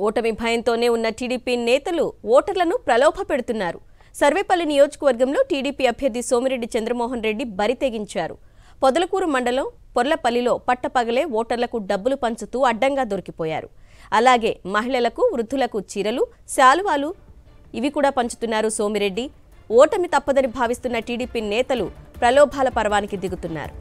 ఓటమి భయంతోనే ఉన్న టీడీపీ నేతలు ఓటర్లను ప్రలోభ పెడుతున్నారు. సర్వేపల్లి నియోజకవర్గంలో టీడీపీ అభ్యర్థి సోమిరెడ్డి చంద్రమోహన్ రెడ్డి బరి తెగించారు. పొదలకూరు మండలం పొర్లపల్లిలో పట్టపగలే ఓటర్లకు డబ్బులు పంచుతూ అడ్డంగా దొరికిపోయారు. అలాగే మహిళలకు, వృద్ధులకు చీరలు, శాలువాలు ఇవి కూడా పంచుతున్నారు సోమిరెడ్డి. ఓటమి తప్పదని భావిస్తున్న టీడీపీ నేతలు ప్రలోభాల పర్వానికి దిగుతున్నారు.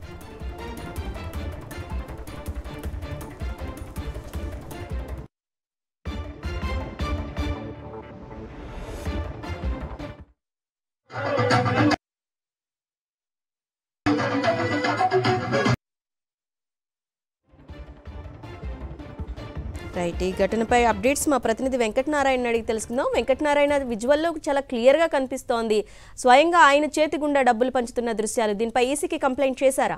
రైట్, ఈ ఘటనపై అప్డేట్స్ మా ప్రతినిధి వెంకటనారాయణ అడిగి తెలుసుకుందాం. వెంకటనారాయణ, విజువల్లో చాలా క్లియర్గా కనిపిస్తోంది. స్వయంగా ఆయన చేతి గుండా డబ్బులు పంచుతున్న దృశ్యాలు. దీనిపై ఈసీకి కంప్లైంట్ చేశారా?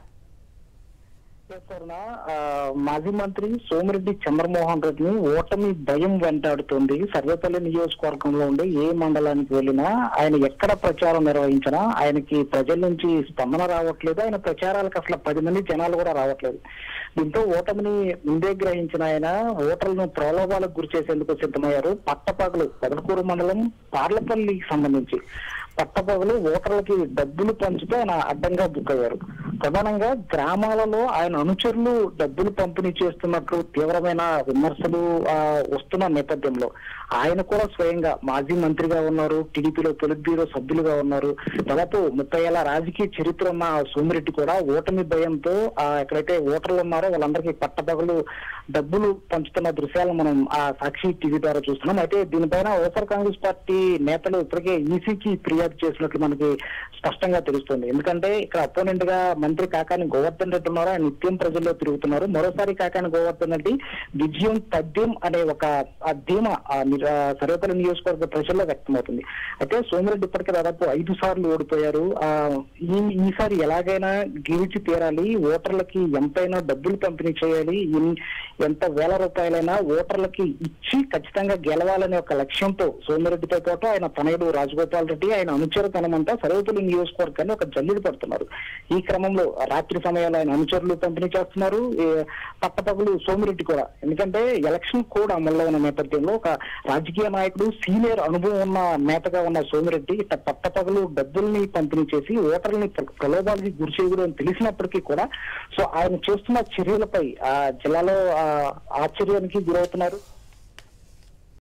మాజీ మంత్రి సోమిరెడ్డి చంద్రమోహన్ రెడ్డిని ఓటమి భయం వెంటాడుతుంది. సర్వేపల్లి నియోజకవర్గంలో ఉండి ఏ మండలానికి వెళ్ళినా, ఆయన ఎక్కడ ప్రచారం నిర్వహించినా ఆయనకి ప్రజల నుంచి స్పందన రావట్లేదు. ఆయన ప్రచారాలకు అసలు 10 మంది జనాలు కూడా రావట్లేదు. దీంతో ఓటమిని ముందే గ్రహించిన ఆయన ఓటర్లను ప్రలోభాలకు గురి చేసేందుకు సిద్ధమయ్యారు. పట్టపగలు పొదలకూరు మండలం పార్లపల్లికి సంబంధించి పట్టపగలు ఓటర్లకి డబ్బులు పంచుతూ ఆయన అడ్డంగా బుక్ అయ్యారు. ప్రధానంగా గ్రామాలలో ఆయన అనుచరులు డబ్బులు పంపిణీ చేస్తున్నట్లు తీవ్రమైన విమర్శలు వస్తున్న నేపథ్యంలో ఆయన కూడా స్వయంగా మాజీ మంత్రిగా ఉన్నారు, టీడీపీలో పొలిట్ బ్యూరో సభ్యులుగా ఉన్నారు. దాదాపు 30 ఏళ్ల రాజకీయ చరిత్ర ఉన్న సోమిరెడ్డి కూడా ఓటమి భయంతో ఎక్కడైతే ఓటర్లు ఉన్నారో వాళ్ళందరికీ పట్టపగలు డబ్బులు పంచుతున్న దృశ్యాలను మనం ఆ సాక్షి టీవీ ద్వారా చూస్తున్నాం. అయితే దీనిపైన వైఎస్ఆర్ కాంగ్రెస్ పార్టీ నేతలు ఇప్పటికే ఈసీకి ఫిర్యాదు చేసినట్లు మనకి స్పష్టంగా తెలుస్తుంది. ఎందుకంటే ఇక్కడ అపోనెంట్ గా మంత్రి కాకాని గోవర్ధన్ రెడ్డి ఉన్నారు. ఆయన నిత్యం ప్రజల్లో తిరుగుతున్నారు. మరోసారి కాకాని గోవర్ధన్ రెడ్డి విజయం తథ్యం అనే ఒక ధీమా సర్వేపల్లి నియోజకవర్గ ప్రజల్లో వ్యక్తమవుతుంది. అయితే సోమిరెడ్డి ఇప్పటికే దాదాపు 5 సార్లు ఓడిపోయారు. ఈసారి ఎలాగైనా గెలిచి తీరాలి, ఓటర్లకి ఎంతైనా డబ్బులు పంపిణీ చేయాలి, ఎంత వేల రూపాయలైనా ఓటర్లకి ఇచ్చి ఖచ్చితంగా గెలవాలనే ఒక లక్ష్యంతో సోమిరెడ్డితో పాటు ఆయన తనయుడు రాజగోపాల్ రెడ్డి, ఆయన అనుచరుతనమంతా సర్వేపల్లి నియోజకవర్గాన్ని ఒక జల్లిడి పడుతున్నారు. ఈ క్రమంలో రాత్రి సమయాల్లో ఆయన అనుచరులు పంపిణీ చేస్తున్నారు, పట్టపగలు సోమిరెడ్డి కూడా. ఎందుకంటే ఎలక్షన్ కోడ్ అమల్లో ఉన్న నేపథ్యంలో ఒక రాజకీయ నాయకుడు, సీనియర్ అనుభవం ఉన్న నేతగా ఉన్న సోమిరెడ్డి ఇట్లా పట్టపగలు డబ్బుల్ని పంపిణీ చేసి ఓటర్లని ప్రలోభాలకి గురి చేయకూడదు అని తెలిసినప్పటికీ కూడా సో ఆయన చేస్తున్న చర్యలపై జిల్లాలో ఆశ్చర్యానికి గురవుతున్నారు.